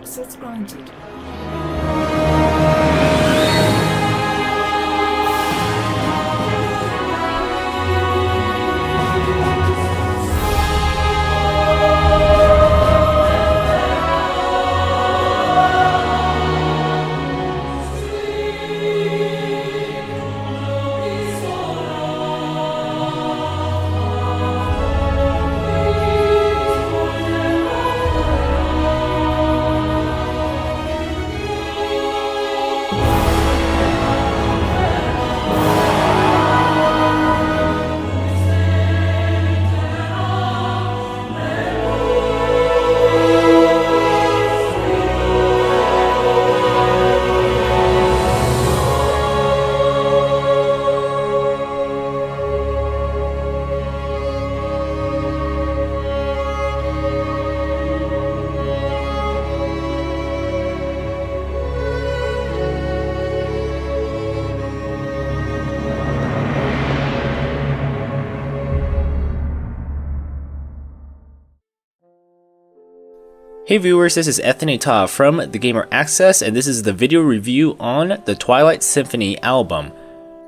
Access granted. Hey viewers, this is Anthony Ta from The Gamer Access, and this is the video review on the Twilight Symphony album.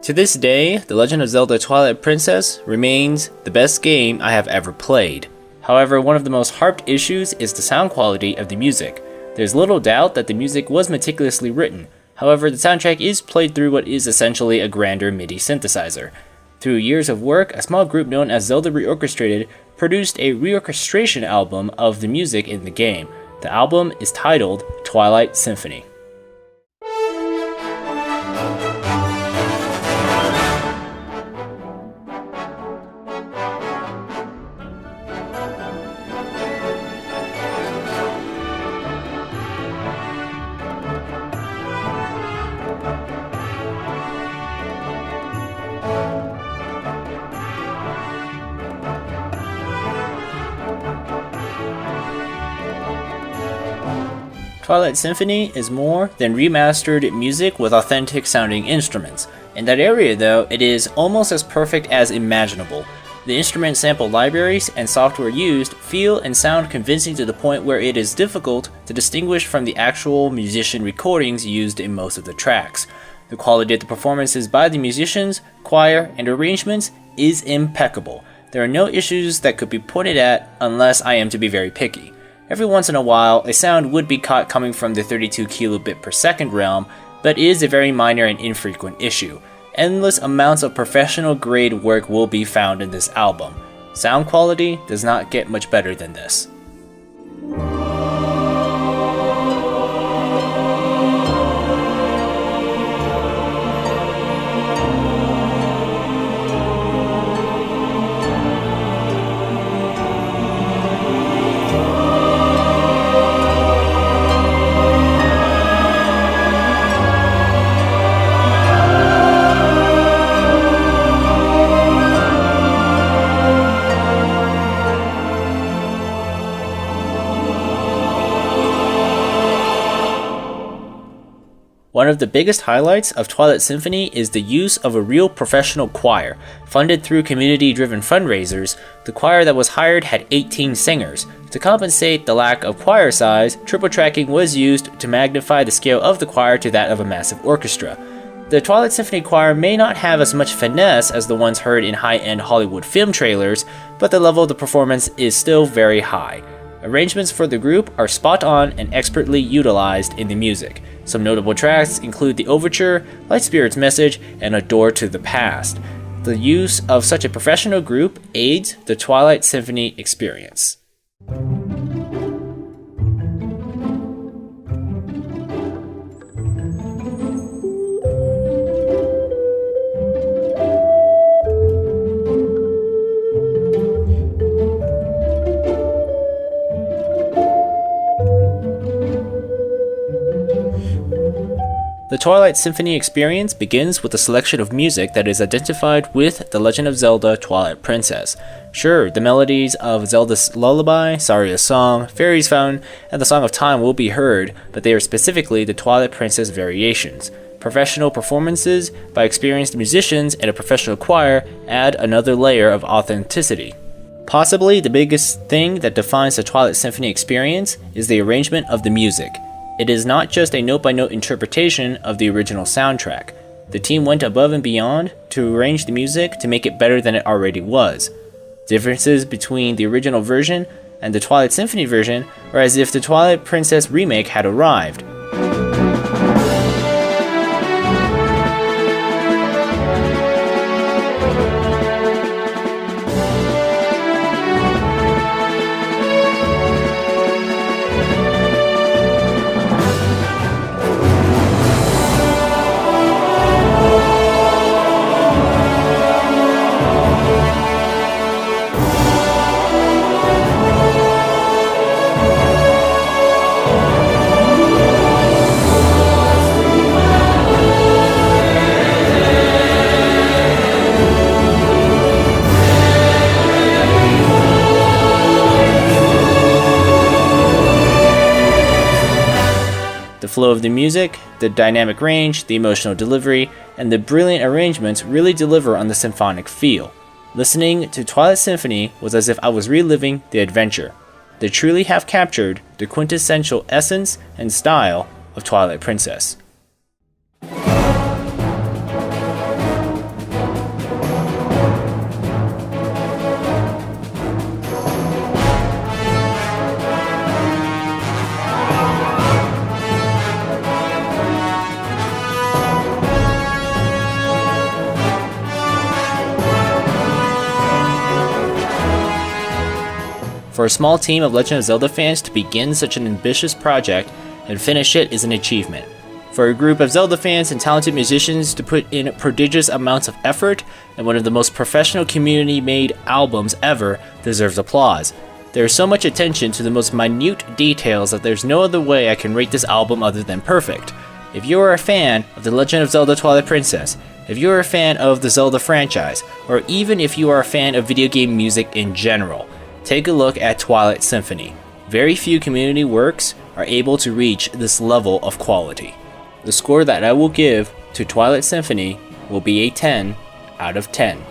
To this day, The Legend of Zelda Twilight Princess remains the best game I have ever played. However, one of the most harped issues is the sound quality of the music. There's little doubt that the music was meticulously written. However, the soundtrack is played through what is essentially a grander MIDI synthesizer. Through years of work, a small group known as Zelda Reorchestrated produced a reorchestration album of the music in the game. The album is titled Twilight Symphony. Twilight Symphony is more than remastered music with authentic sounding instruments. In that area though, it is almost as perfect as imaginable. The instrument sample libraries and software used feel and sound convincing to the point where it is difficult to distinguish from the actual musician recordings used in most of the tracks. The quality of the performances by the musicians, choir, and arrangements is impeccable. There are no issues that could be pointed at unless I am to be very picky. Every once in a while, a sound would be caught coming from the 32 kilobit per second realm, but is a very minor and infrequent issue. Endless amounts of professional grade work will be found in this album. Sound quality does not get much better than this. One of the biggest highlights of Twilight Symphony is the use of a real professional choir. Funded through community-driven fundraisers, the choir that was hired had 18 singers. To compensate the lack of choir size, triple tracking was used to magnify the scale of the choir to that of a massive orchestra. The Twilight Symphony choir may not have as much finesse as the ones heard in high-end Hollywood film trailers, but the level of the performance is still very high. Arrangements for the group are spot on and expertly utilized in the music. Some notable tracks include the Overture, Light Spirit's Message, and A Door to the Past. The use of such a professional group aids the Twilight Symphony experience. The Twilight Symphony experience begins with a selection of music that is identified with The Legend of Zelda Twilight Princess. Sure, the melodies of Zelda's Lullaby, Saria's Song, Fairy's Fountain, and the Song of Time will be heard, but they are specifically the Twilight Princess variations. Professional performances by experienced musicians and a professional choir add another layer of authenticity. Possibly the biggest thing that defines the Twilight Symphony experience is the arrangement of the music. It is not just a note-by-note interpretation of the original soundtrack. The team went above and beyond to arrange the music to make it better than it already was. Differences between the original version and the Twilight Symphony version are as if the Twilight Princess remake had arrived. The flow of the music, the dynamic range, the emotional delivery, and the brilliant arrangements really deliver on the symphonic feel. Listening to Twilight Symphony was as if I was reliving the adventure. They truly have captured the quintessential essence and style of Twilight Princess. For a small team of Legend of Zelda fans to begin such an ambitious project and finish it is an achievement. For a group of Zelda fans and talented musicians to put in prodigious amounts of effort and one of the most professional community-made albums ever deserves applause. There is so much attention to the most minute details that there's no other way I can rate this album other than perfect. If you are a fan of The Legend of Zelda Twilight Princess, if you are a fan of the Zelda franchise, or even if you are a fan of video game music in general, take a look at Twilight Symphony. Very few community works are able to reach this level of quality. The score that I will give to Twilight Symphony will be a 10 out of 10.